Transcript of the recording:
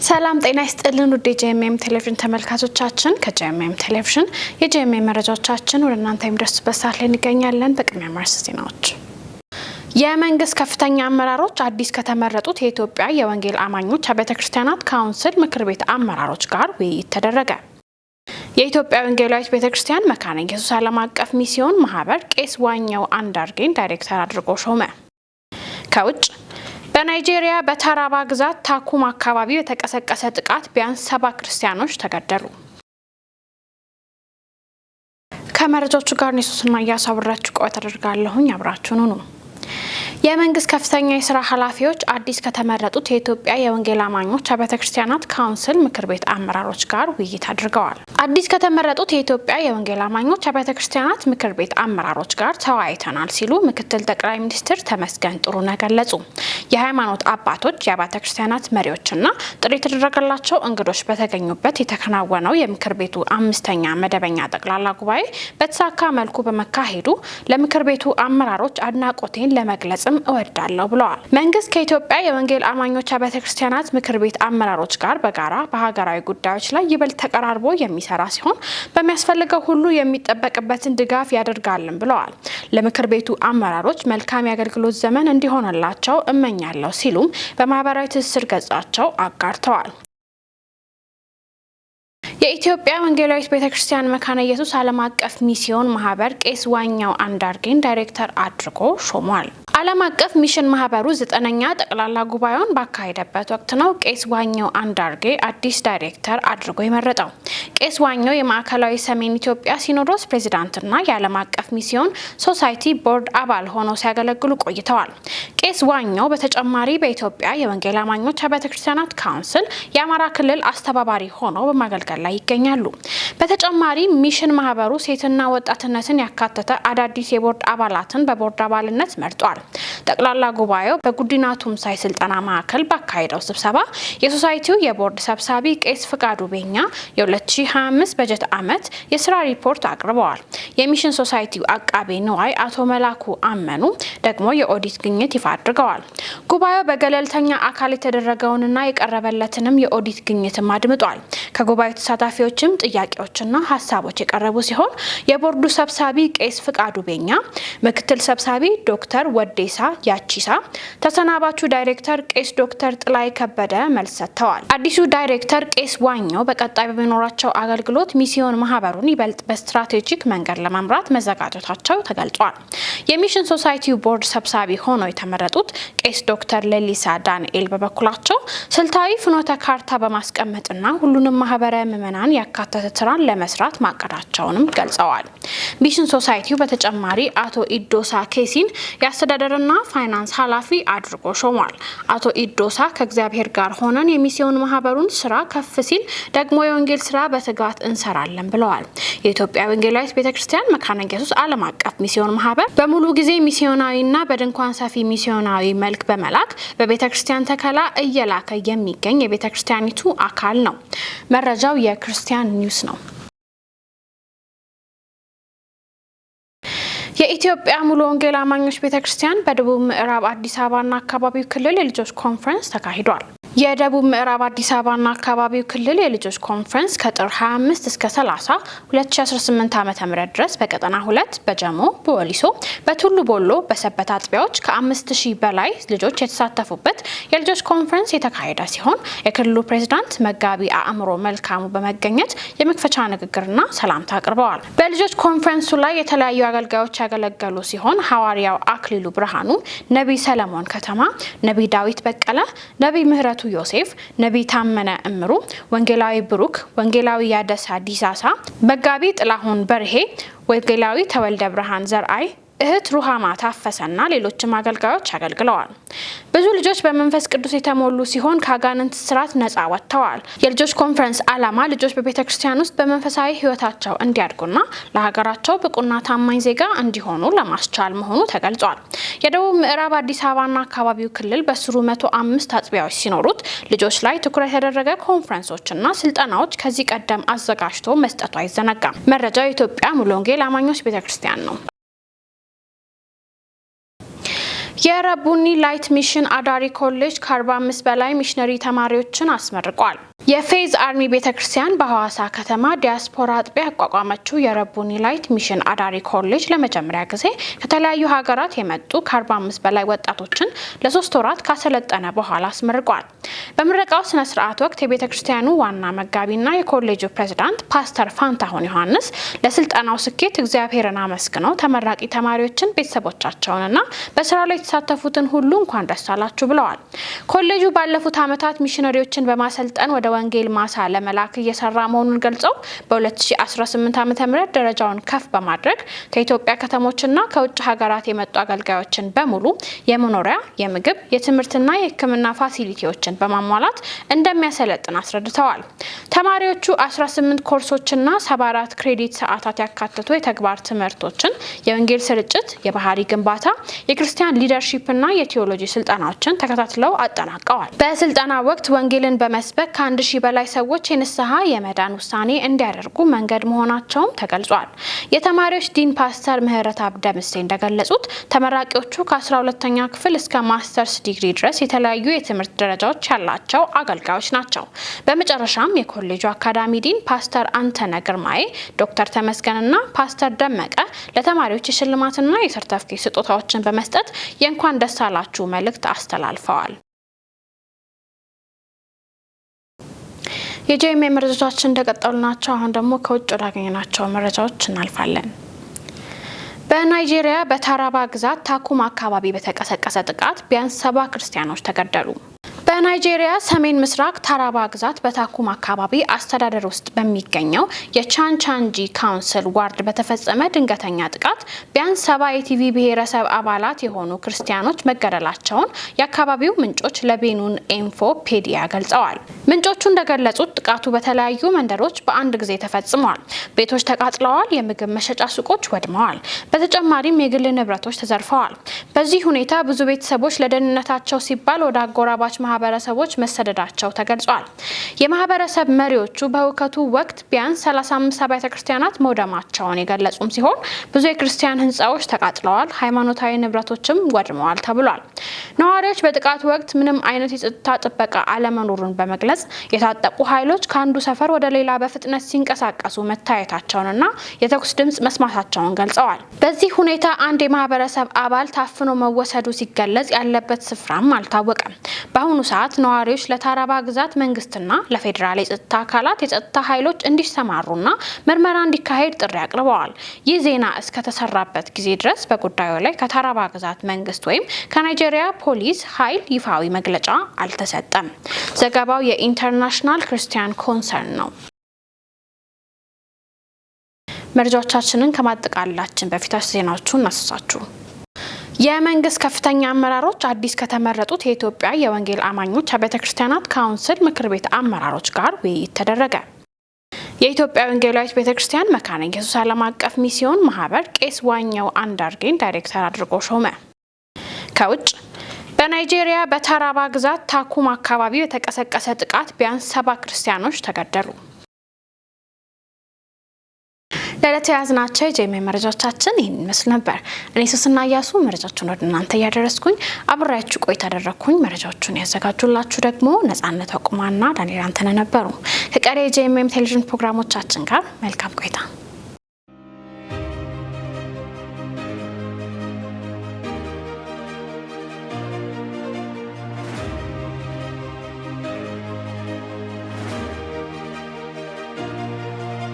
ሰላም ጤና ይስጥልን ውድ የጄኤምኤም ቴሌቪዥን ተመልካቾቻችን ከጄኤምኤም ቴሌቪዥን የጄኤምኤም መረጃዎቻችን ወደ እናንተ የሚደርሱበት ሰዓት ላይ እንገኛለን። በቅድሚያ ማርስ ዜናዎች የመንግስት ከፍተኛ አመራሮች አዲስ ከተመረጡት የኢትዮጵያ የወንጌል አማኞች አብያተ ክርስቲያናት ካውንስል ምክር ቤት አመራሮች ጋር ውይይት ተደረገ። የኢትዮጵያ ወንጌላዊት ቤተክርስቲያን መካነ ኢየሱስ ዓለም አቀፍ ሚስዮን ማህበር ቄስ ዋኛው አንዳርጌን ዳይሬክተር አድርጎ ሾመ። ከውጭ በናይጄሪያ በታራባ ግዛት ታኩም አካባቢ የተቀሰቀሰ ጥቃት ቢያንስ 7 ክርስቲያኖች ተገደሉ። ከመረጃዎቹ ጋር ኔሱስና ያሳብራችሁ ቆይታ አደርጋለሁኝ። አብራችሁን ሁኑ። የመንግስት ከፍተኛ የሥራ ኃላፊዎች አዲስ ከተመረጡት የኢትዮጵያ የወንጌል አማኞች አብያተ ክርስቲያናት ካውንስል ምክር ቤት አመራሮች ጋር ውይይት አድርገዋል። አዲስ ከተመረጡት የኢትዮጵያ የወንጌል አማኞች አብያተ ክርስቲያናት ምክር ቤት አመራሮች ጋር ተወያይተናል ሲሉ ምክትል ጠቅላይ ሚኒስትር ተመስገን ጥሩነህ ገለጹ። የሃይማኖት አባቶች፣ የአብያተ ክርስቲያናት መሪዎችና ጥሪ የተደረገላቸው እንግዶች በተገኙበት የተከናወነው የምክር ቤቱ 5ኛ መደበኛ ጠቅላላ ጉባኤ በተሳካ መልኩ በመካሄዱ ለምክር ቤቱ አመራሮች አድናቆቴን ለመግለጽ እወዳለሁ ብለዋል። መንግስት ከኢትዮጵያ የወንጌል አማኞች አብያተ ክርስቲያናት ምክር ቤት አመራሮች ጋር በጋራ በሀገራዊ ጉዳዮች ላይ ይበልጥ ተቀራርቦ የሚሰራ ሲሆን በሚያስፈልገው ሁሉ የሚጠበቅበትን ድጋፍ ያደርጋልን ብለዋል። ለምክር ቤቱ አመራሮች መልካም የአገልግሎት ዘመን እንዲሆንላቸው እመኛለሁ ሲሉም በማህበራዊ ትስስር ገጻቸው አጋርተዋል። የኢትዮጵያ ወንጌላዊት ቤተክርስቲያን መካነ ኢየሱስ ዓለም አቀፍ ሚስዮን ማህበር ቄስ ዋኛው አንዳርጌን ዳይሬክተር አድርጎ ሾሟል። ዓለም አቀፍ ሚሽን ማህበሩ 9ኛ ጠቅላላ ጉባኤውን ባካሄደበት ወቅት ነው ቄስ ዋኛው አንዳርጌ አዲስ ዳይሬክተር አድርጎ የመረጠው። ቄስ ዋኛው የማዕከላዊ ሰሜን ኢትዮጵያ ሲኖዶስ ፕሬዝዳንትና የዓለም አቀፍ ሚስዮን ሶሳይቲ ቦርድ አባል ሆነው ሲያገለግሉ ቆይተዋል። ቄስ ዋኛው በተጨማሪ በኢትዮጵያ የወንጌል አማኞች አብያተ ክርስቲያናት ካውንስል የአማራ ክልል አስተባባሪ ሆነው በማገልገል ላይ ይገኛሉ። በተጨማሪ ሚሽን ማህበሩ ሴትና ወጣትነትን ያካተተ አዳዲስ የቦርድ አባላትን በቦርድ አባልነት መርጧል። ጠቅላላ ጉባኤው በጉዲና ቱምሳይ ስልጠና ማዕከል ባካሄደው ስብሰባ የሶሳይቲው የቦርድ ሰብሳቢ ቄስ ፍቃዱ ቤኛ የ2025 በጀት ዓመት የስራ ሪፖርት አቅርበዋል። የሚሽን ሶሳይቲው አቃቤ ንዋይ አቶ መላኩ አመኑ ደግሞ የኦዲት ግኝት ይፋ አድርገዋል። ጉባኤው በገለልተኛ አካል የተደረገውንና የቀረበለትንም የኦዲት ግኝትም አድምጧል። ከጉባኤው ተሳታፊዎችም ጥያቄዎችና ሀሳቦች የቀረቡ ሲሆን የቦርዱ ሰብሳቢ ቄስ ፍቃዱ ቤኛ፣ ምክትል ሰብሳቢ ዶክተር ወዴሳ ያቺሳ፣ ተሰናባቹ ዳይሬክተር ቄስ ዶክተር ጥላይ ከበደ መልስ ሰጥተዋል። አዲሱ ዳይሬክተር ቄስ ዋኛው በቀጣይ በሚኖራቸው አገልግሎት ሚስዮን ማህበሩን ይበልጥ በስትራቴጂክ መንገድ ለመምራት መዘጋጀታቸው ተገልጿል። የሚሽን ሶሳይቲው ቦርድ ሰብሳቢ ሆነው የተመረጡት ቄስ ዶክተር ሌሊሳ ዳንኤል በበኩላቸው ስልታዊ ፍኖተ ካርታ በማስቀመጥና ሁሉንም ማህበረ ምዕመናን ያካተተ ስራን ለመስራት ማቀዳቸውንም ገልጸዋል። ሚሽን ሶሳይቲው በተጨማሪ አቶ ኢዶሳ ኬሲን የአስተዳደርና ፋይናንስ ኃላፊ አድርጎ ሾሟል። አቶ ኢዶሳ ከእግዚአብሔር ጋር ሆነን የሚስዮን ማህበሩን ስራ ከፍ ሲል ደግሞ የወንጌል ስራ በትጋት እንሰራለን ብለዋል። የኢትዮጵያ ወንጌላዊት ቤተክርስቲያን መካነ ኢየሱስ ዓለም አቀፍ ሚስዮን ማህበር በሙሉ ጊዜ ሚስዮናዊና በድንኳን ሰፊ ሚስዮናዊ መልክ በመላክ በቤተክርስቲያን ተከላ እየላከ የሚገኝ የቤተክርስቲያኒቱ አካል ነው። መረጃው የክርስቲያን ኒውስ ነው። የኢትዮጵያ ሙሉ ወንጌል አማኞች ቤተክርስቲያን በደቡብ ምዕራብ አዲስ አበባና አካባቢው ክልል የልጆች ኮንፈረንስ ተካሂዷል። የደቡብ ምዕራብ አዲስ አበባና አካባቢው ክልል የልጆች ኮንፈረንስ ከጥር 25 እስከ 30 2018 ዓ.ም ድረስ በቀጠና 2 በጀሞ፣ በወሊሶ፣ በቱሉ ቦሎ፣ በሰበት አጥቢያዎች ከ5000 በላይ ልጆች የተሳተፉበት የልጆች ኮንፈረንስ የተካሄደ ሲሆን የክልሉ ፕሬዝዳንት መጋቢ አእምሮ መልካሙ በመገኘት የመክፈቻ ንግግርና ሰላምታ አቅርበዋል። በልጆች ኮንፈረንሱ ላይ የተለያዩ አገልጋዮች ያገለገሉ ሲሆን ሐዋርያው አክሊሉ ብርሃኑ፣ ነቢይ ሰለሞን ከተማ፣ ነቢይ ዳዊት በቀለ፣ ነቢይ ምህረቱ ዮሴፍ፣ ነቢይ ታመነ እምሩ፣ ወንጌላዊ ብሩክ፣ ወንጌላዊ ያደሳ ዲሳሳ፣ መጋቢ ጥላሁን በርሄ፣ ወንጌላዊ ተወልደ ብርሃን ዘርአይ፣ እህት ሩሃማ ታፈሰና ሌሎችም አገልጋዮች አገልግለዋል። ብዙ ልጆች በመንፈስ ቅዱስ የተሞሉ ሲሆን ከአጋንንት ስራት ነፃ ወጥተዋል። የልጆች ኮንፈረንስ ዓላማ ልጆች በቤተክርስቲያን ውስጥ በመንፈሳዊ ህይወታቸው እንዲያድጉና ለሀገራቸው ብቁና ታማኝ ዜጋ እንዲሆኑ ለማስቻል መሆኑ ተገልጿል። የደቡብ ምዕራብ አዲስ አበባና አካባቢው ክልል በስሩ 105 አጥቢያዎች ሲኖሩት ልጆች ላይ ትኩረት ያደረገ ኮንፈረንሶችና ስልጠናዎች ከዚህ ቀደም አዘጋጅቶ መስጠቱ አይዘነጋም። መረጃው የኢትዮጵያ ሙሉ ወንጌል አማኞች ቤተክርስቲያን ነው። የረቡኒ ላይት ሚሽን አዳሪ ኮሌጅ ከ45 በላይ ሚሽነሪ ተማሪዎችን አስመርቋል። የፌዝ አርሚ ቤተክርስቲያን በሐዋሳ ከተማ ዲያስፖራ አጥቢያ ያቋቋመችው የረቡኒ ላይት ሚሽን አዳሪ ኮሌጅ ለመጀመሪያ ጊዜ ከተለያዩ ሀገራት የመጡ ከ45 በላይ ወጣቶችን ለ3 ወራት ካሰለጠነ በኋላ አስመርቋል። በምረቃው ስነ ስርዓት ወቅት የቤተክርስቲያኑ ዋና መጋቢና የኮሌጁ ፕሬዝዳንት ፓስተር ፋንታሁን ዮሐንስ ለስልጠናው ስኬት እግዚአብሔርን አመስግነው ተመራቂ ተማሪዎችን ቤተሰቦቻቸውንና በስራው ላይ የተሳተፉትን ሁሉ እንኳን ደስ አላችሁ ብለዋል። ኮሌጁ ባለፉት ዓመታት ሚሽነሪዎችን በማሰልጠን ወደ ወንጌል ማሳ ለመላክ እየሰራ መሆኑን ገልጸው በ2018 ዓ.ም ደረጃውን ከፍ በማድረግ ከኢትዮጵያ ከተሞችና ከውጭ ሀገራት የመጡ አገልጋዮችን በሙሉ የመኖሪያ፣ የምግብ፣ የትምህርትና የሕክምና ፋሲሊቲዎችን በማሟላት እንደሚያሰለጥን አስረድተዋል። ተማሪዎቹ 18 ኮርሶችና 74 ክሬዲት ሰዓታት ያካተቱ የተግባር ትምህርቶችን፣ የወንጌል ስርጭት፣ የባህሪ ግንባታ፣ የክርስቲያን ሊደርሺፕና የቴዎሎጂ ስልጠናዎችን ተከታትለው አጠናቀዋል። በስልጠና ወቅት ወንጌልን በመስበክ ከ1 ሺህ በላይ ሰዎች የንስሐ የመዳን ውሳኔ እንዲያደርጉ መንገድ መሆናቸውም ተገልጿል። የተማሪዎች ዲን ፓስተር ምህረተአብ ደምሴ እንደገለጹት ተመራቂዎቹ ከ12ኛ ክፍል እስከ ማስተርስ ዲግሪ ድረስ የተለያዩ የትምህርት ደረጃዎች ያላቸው አገልጋዮች ናቸው። በመጨረሻም የኮሌጁ አካዳሚ ዲን ፓስተር አንተነ ግርማዬ፣ ዶክተር ተመስገንና ፓስተር ደመቀ ለተማሪዎች የሽልማትና የሰርተፍኬት ስጦታዎችን በመስጠት የእንኳን ደስ አላችሁ መልእክት አስተላልፈዋል። የጄኤምኤም መረጃዎቻችን እንደቀጠሉ ናቸው። አሁን ደግሞ ከውጭ ወዳገኘናቸው መረጃዎች እናልፋለን። በናይጄሪያ በታራባ ግዛት ታኩም አካባቢ በተቀሰቀሰ ጥቃት ቢያንስ 70 ክርስቲያኖች ተገደሉ። በናይጄሪያ ሰሜን ምስራቅ ታራባ ግዛት በታኩም አካባቢ አስተዳደር ውስጥ በሚገኘው የቻንቻንጂ ካውንስል ዋርድ በተፈጸመ ድንገተኛ ጥቃት ቢያንስ 70 የቲቪ ብሔረሰብ አባላት የሆኑ ክርስቲያኖች መገደላቸውን የአካባቢው ምንጮች ለቤኑን ኢንፎ ፔዲያ ገልጸዋል። ምንጮቹ እንደገለጹት ጥቃቱ በተለያዩ መንደሮች በአንድ ጊዜ ተፈጽሟል። ቤቶች ተቃጥለዋል፣ የምግብ መሸጫ ሱቆች ወድመዋል። በተጨማሪም የግል ንብረቶች ተዘርፈዋል። በዚህ ሁኔታ ብዙ ቤተሰቦች ለደህንነታቸው ሲባል ወደ አጎራባች ማህበረሰቦች መሰደዳቸው ተገልጿል። የማህበረሰብ መሪዎቹ በሁከቱ ወቅት ቢያንስ 35 አብያተ ክርስቲያናት መውደማቸውን የገለጹም ሲሆን ብዙ የክርስቲያን ህንፃዎች ተቃጥለዋል፣ ሃይማኖታዊ ንብረቶችም ወድመዋል ተብሏል። ነዋሪዎች በጥቃቱ ወቅት ምንም አይነት የጸጥታ ጥበቃ አለመኖሩን በመግለጽ የታጠቁ ኃይሎች ከአንዱ ሰፈር ወደ ሌላ በፍጥነት ሲንቀሳቀሱ መታየታቸውንና የተኩስ ድምጽ መስማታቸውን ገልጸዋል። በዚህ ሁኔታ አንድ የማህበረሰብ አባል ታፍኖ መወሰዱ ሲገለጽ ያለበት ስፍራም አልታወቀም። በአሁኑ ሰዓት ነዋሪዎች ለታራባ ግዛት መንግስትና ለፌዴራል የጸጥታ አካላት የጸጥታ ኃይሎች እንዲሰማሩና ምርመራ እንዲካሄድ ጥሪ አቅርበዋል። ይህ ዜና እስከተሰራበት ጊዜ ድረስ በጉዳዩ ላይ ከታራባ ግዛት መንግስት ወይም ከናይጄሪያ ፖሊስ ኃይል ይፋዊ መግለጫ አልተሰጠም። ዘገባው የኢንተርናሽናል ክርስቲያን ኮንሰርን ነው። መረጃዎቻችንን ከማጠቃለላችን በፊት ዜናዎቹን እናስሳችሁ። የመንግስት ከፍተኛ አመራሮች አዲስ ከተመረጡት የኢትዮጵያ የወንጌል አማኞች አብያተ ክርስቲያናት ካውንስል ምክር ቤት አመራሮች ጋር ውይይት ተደረገ። የኢትዮጵያ ወንጌላዊት ቤተክርስቲያን መካነ ኢየሱስ ዓለም አቀፍ ሚስዮን ማህበር ቄስ ዋኛው አንዳርጌን ዳይሬክተር አድርጎ ሾመ። ከውጭ በናይጄሪያ በታራባ ግዛት ታኩም አካባቢ የተቀሰቀሰ ጥቃት ቢያንስ 70 ክርስቲያኖች ተገደሉ። ለዕለቱ ያዝናቸው የጄኤምኤም መረጃዎቻችን ይህን ይመስል ነበር። እኔ ሱስና እያሱ መረጃዎቹን ወደ እናንተ እያደረስኩኝ አብሬያችሁ ቆይታ አደረኩኝ። መረጃዎቹን ያዘጋጁላችሁ ደግሞ ነጻነት አቁማና ዳንኤል አንተነህ ነበሩ። ከቀሪ የጄኤምኤም ቴሌቪዥን ፕሮግራሞቻችን ጋር መልካም ቆይታ